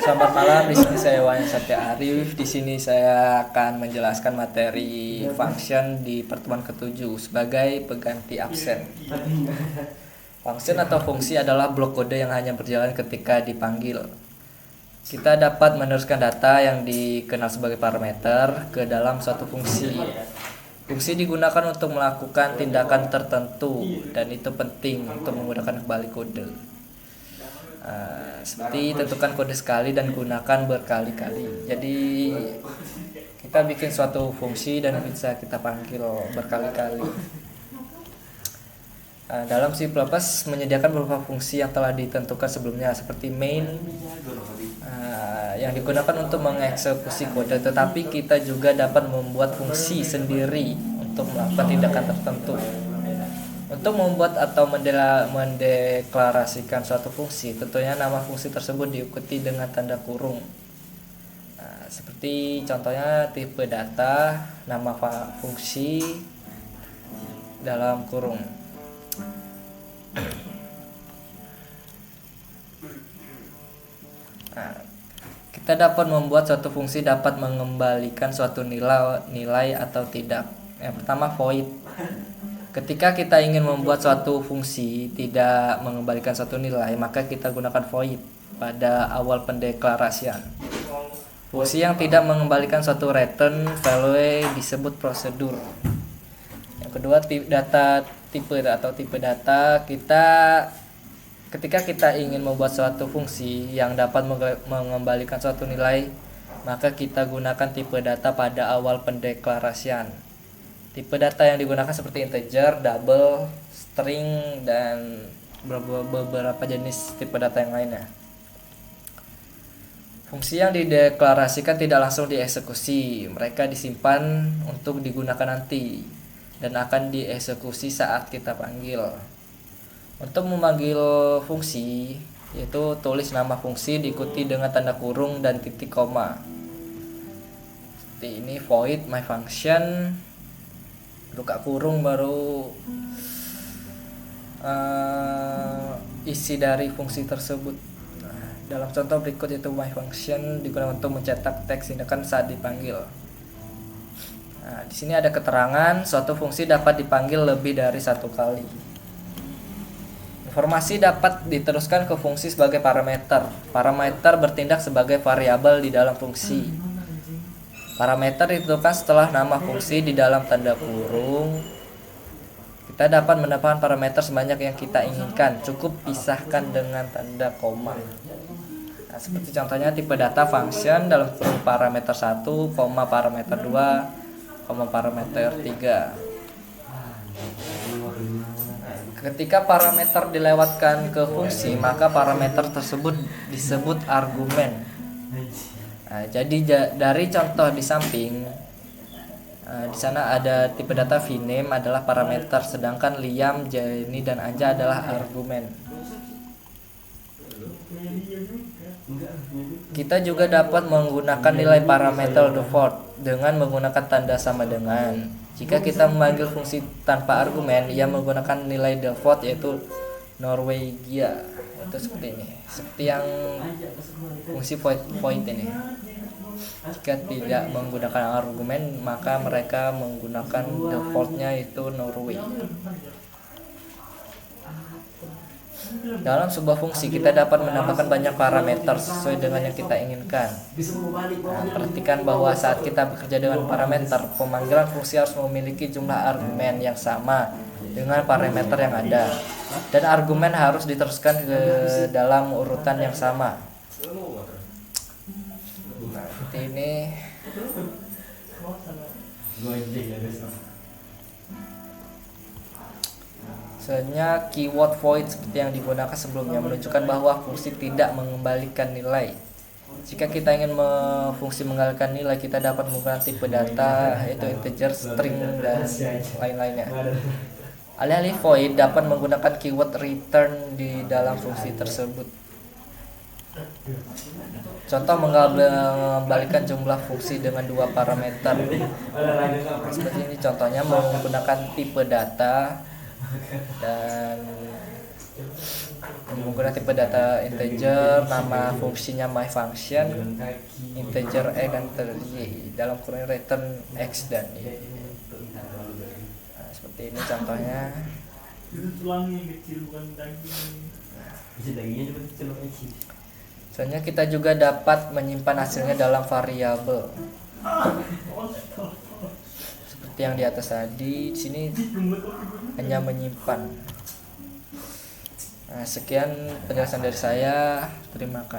Selamat malam, di sini saya Wayan Satya Arif. Di sini saya akan menjelaskan materi function di pertemuan ke-7 sebagai pengganti absen. Function atau fungsi adalah blok kode yang hanya berjalan ketika dipanggil. Kita dapat meneruskan data yang dikenal sebagai parameter ke dalam suatu fungsi. Fungsi digunakan untuk melakukan tindakan tertentu dan itu penting untuk menggunakan kembali kode. Seperti tentukan kode sekali dan gunakan berkali-kali. Jadi kita bikin suatu fungsi dan bisa kita panggil berkali-kali. Dalam C++ menyediakan beberapa fungsi yang telah ditentukan sebelumnya seperti main yang digunakan untuk mengeksekusi kode, tetapi kita juga dapat membuat fungsi sendiri untuk melakukan tindakan tertentu. Untuk membuat atau mendeklarasikan suatu fungsi, tentunya nama fungsi tersebut diikuti dengan tanda kurung. Seperti contohnya tipe data, nama fungsi dalam kurung. Kita dapat membuat suatu fungsi dapat mengembalikan suatu nilai atau tidak. Yang pertama, void. Ketika kita ingin membuat suatu fungsi tidak mengembalikan suatu nilai, maka kita gunakan void pada awal pendeklarasian. Fungsi yang tidak mengembalikan suatu return value disebut prosedur. Yang kedua, tipe data. Ketika kita ingin membuat suatu fungsi yang dapat mengembalikan suatu nilai, maka kita gunakan tipe data pada awal pendeklarasian. Tipe data yang digunakan seperti integer, double, string, dan beberapa jenis tipe data yang lainnya. Fungsi yang dideklarasikan tidak langsung dieksekusi, mereka disimpan untuk digunakan nanti dan akan dieksekusi saat kita panggil. Untuk memanggil fungsi, yaitu tulis nama fungsi diikuti dengan tanda kurung dan titik koma. Seperti ini, void my function, buka kurung, baru isi dari fungsi tersebut. Dalam contoh berikut itu my function digunakan untuk mencetak teks tindakan saat dipanggil. Di sini ada keterangan suatu fungsi dapat dipanggil lebih dari satu kali. Informasi dapat diteruskan ke fungsi sebagai parameter. Parameter bertindak sebagai variabel di dalam fungsi. Parameter ditentukan setelah nama fungsi di dalam tanda kurung. Kita dapat menambahkan parameter sebanyak yang kita inginkan, cukup pisahkan dengan tanda koma. Seperti contohnya tipe data function dalam kurung parameter 1, parameter 2, parameter 3. Ketika parameter dilewatkan ke fungsi, maka parameter tersebut disebut argumen. Jadi dari contoh di samping, di sana ada tipe data vname adalah parameter, sedangkan Liam, Jenny, dan Anja adalah argumen. Kita juga dapat menggunakan nilai parameter default dengan menggunakan tanda sama dengan. Jika kita memanggil fungsi tanpa argumen, ia menggunakan nilai default yaitu Norwegia. Itu seperti ini, seperti yang fungsi void ini. Jika tidak menggunakan argumen, maka mereka menggunakan defaultnya itu Norway. Dalam sebuah fungsi kita dapat menambahkan banyak parameter sesuai dengan yang kita inginkan. Perhatikan bahwa saat kita bekerja dengan parameter, pemanggilan fungsi harus memiliki jumlah argumen yang sama dengan parameter yang ada, dan argumen harus diteruskan ke dalam urutan yang sama. Seperti ini. Selanjutnya, keyword void seperti yang digunakan sebelumnya menunjukkan bahwa fungsi tidak mengembalikan nilai. Jika kita ingin fungsi mengembalikan nilai, kita dapat menggunakan tipe data yaitu integer, string, dan lain-lainnya. Alih-alih void dapat menggunakan keyword return di dalam fungsi tersebut. Contoh mengembalikan jumlah fungsi dengan dua parameter. Seperti ini contohnya, menggunakan tipe data dan menggunakan tipe data integer, nama fungsinya my function, integer x dan integer y, dalam kurung return x dan y. Nah, seperti ini contohnya. Soalnya kita juga dapat menyimpan hasilnya dalam variabel. Seperti yang di atas tadi, di sini hanya menyimpan. Nah, sekian penjelasan dari saya. Terima kasih.